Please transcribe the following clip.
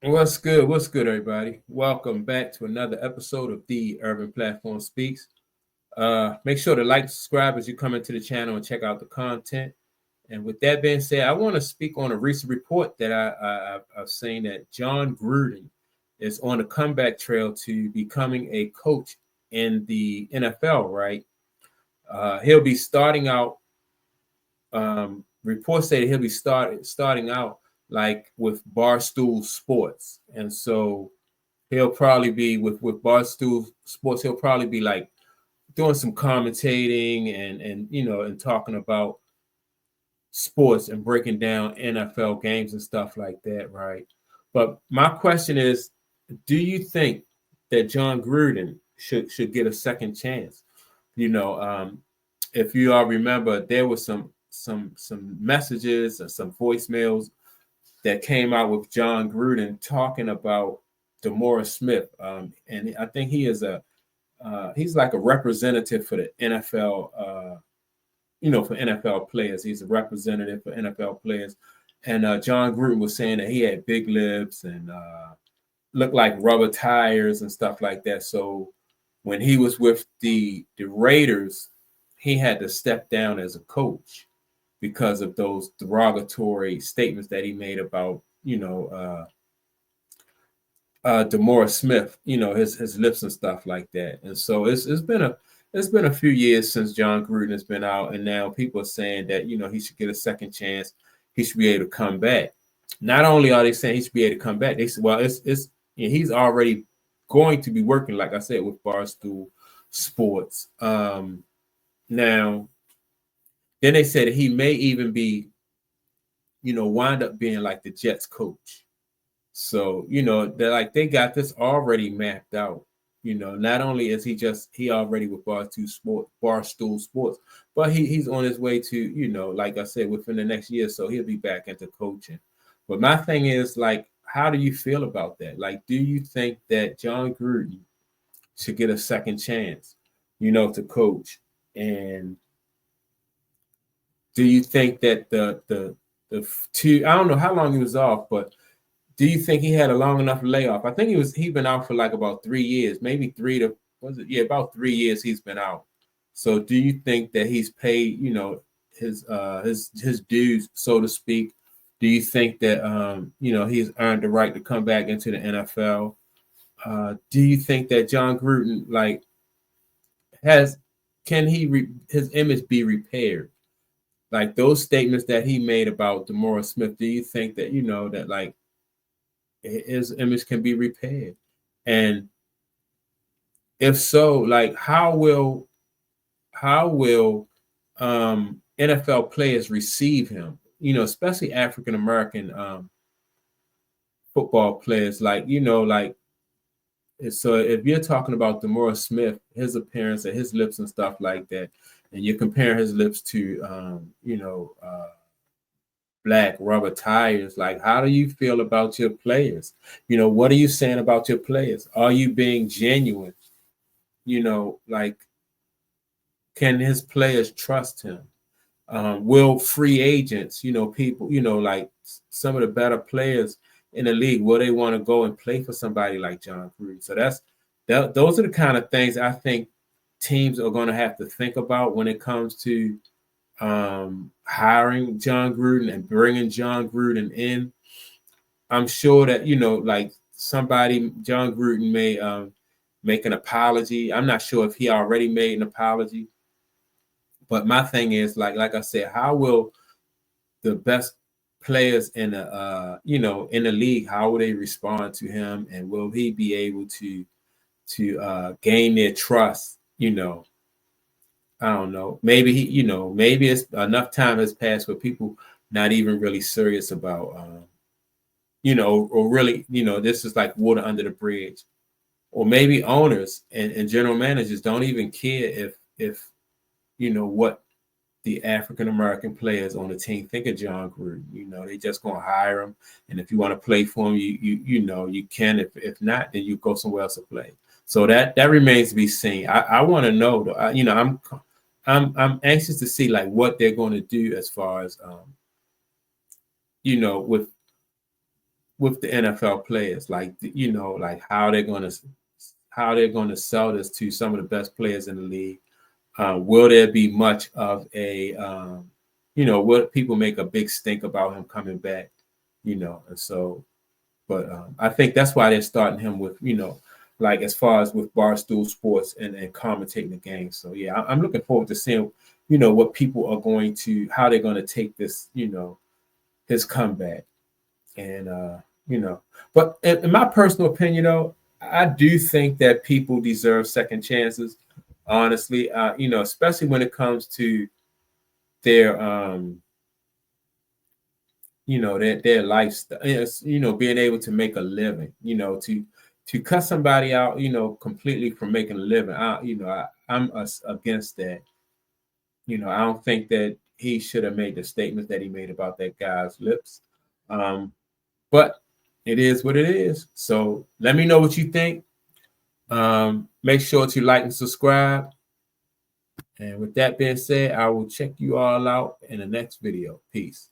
What's good? What's good, everybody? Welcome back to another episode of the Urban Platform Speaks. Make sure to like, subscribe as you come into the channel and check out the content. And with that being said, I want to speak on a recent report that I've seen that Jon Gruden is on the comeback trail to becoming a coach in the NFL. Right? He'll be starting out. Reports say that he'll be starting out like with Barstool Sports, and so he'll probably be with Barstool Sports. He'll probably be like doing some commentating and talking about sports and breaking down NFL games and stuff like that, right? But my question is, do you think that Jon Gruden should get a second chance? You know, if you all remember, there was some messages or some voicemails that came out with Jon Gruden talking about DeMaurice Smith, and I think he's like a representative for the NFL. For NFL players, he's a representative for NFL players. And Jon Gruden was saying that he had big lips and looked like rubber tires and stuff like that. So when he was with the Raiders, he had to step down as a coach because of those derogatory statements that he made about DeMaurice Smith, his lips and stuff like that. And so it's been a few years since Jon Gruden has been out, and now people are saying that he should get a second chance. He should be able to come back. Not only are they saying he should be able to come back, they say, well, he's already going to be working, like I said, with Barstool Sports. Now, then they said that he may even be, wind up being like the Jets coach. So, they're like they got this already mapped out. Not only is he already with Barstool Sports, but he's on his way to, like I said, within the next year, so he'll be back into coaching. But my thing is, like, how do you feel about that? Like, do you think that Jon Gruden should get a second chance, to coach? And do you think that the two, I don't know how long he was off, but do you think he had a long enough layoff? I think he'd been out for like about 3 years, maybe about 3 years he's been out. So do you think that he's paid, his dues, so to speak? Do you think that he's earned the right to come back into the NFL? Do you think that Jon Gruden his image be repaired? Like those statements that he made about DeMaurice Smith, do you think that that like his image can be repaired? And if so, like how will NFL players receive him? Especially African American football players. So if you're talking about DeMaurice Smith, his appearance and his lips and stuff like that, and you're comparing his lips to black rubber tires, like how do you feel about your players? What are you saying about your players? Are you being genuine? Like, can his players trust him? Will free agents, people, like some of the better players in the league, will they want to go and play for somebody like Jon Gruden? So those are the kind of things I think teams are going to have to think about when it comes to hiring Jon Gruden and bringing Jon Gruden in. I'm sure that like Jon Gruden may make an apology. I'm not sure if he already made an apology, but my thing is like I said, how will the best players in the in the league, how will they respond to him, and will he be able to gain their trust? I don't know. Maybe maybe it's enough time has passed where people not even really serious about, or really, this is like water under the bridge. Or maybe owners and general managers don't even care if what the African American players on the team think of Jon Gruden. They just gonna hire him, and if you want to play for him, you can. If not, then you go somewhere else to play. So that remains to be seen. I want to know though. I'm anxious to see like what they're going to do as far as with with the NFL players, like like how they're going to sell this to some of the best players in the league. Will there be much of a will people make a big stink about him coming back? And so, but I think that's why they're starting him with like as far as with Barstool Sports and commentating the game. So yeah, I'm looking forward to seeing what people are going to how they're going to take this his comeback. And but in my personal opinion, though, I do think that people deserve second chances. Honestly, especially when it comes to their their lifestyle, being able to make a living, to cut somebody out, completely from making a living. I'm against that. I don't think that he should have made the statements that he made about that guy's lips. But it is what it is. So let me know what you think. Make sure to like and subscribe. And with that being said, I will check you all out in the next video. Peace.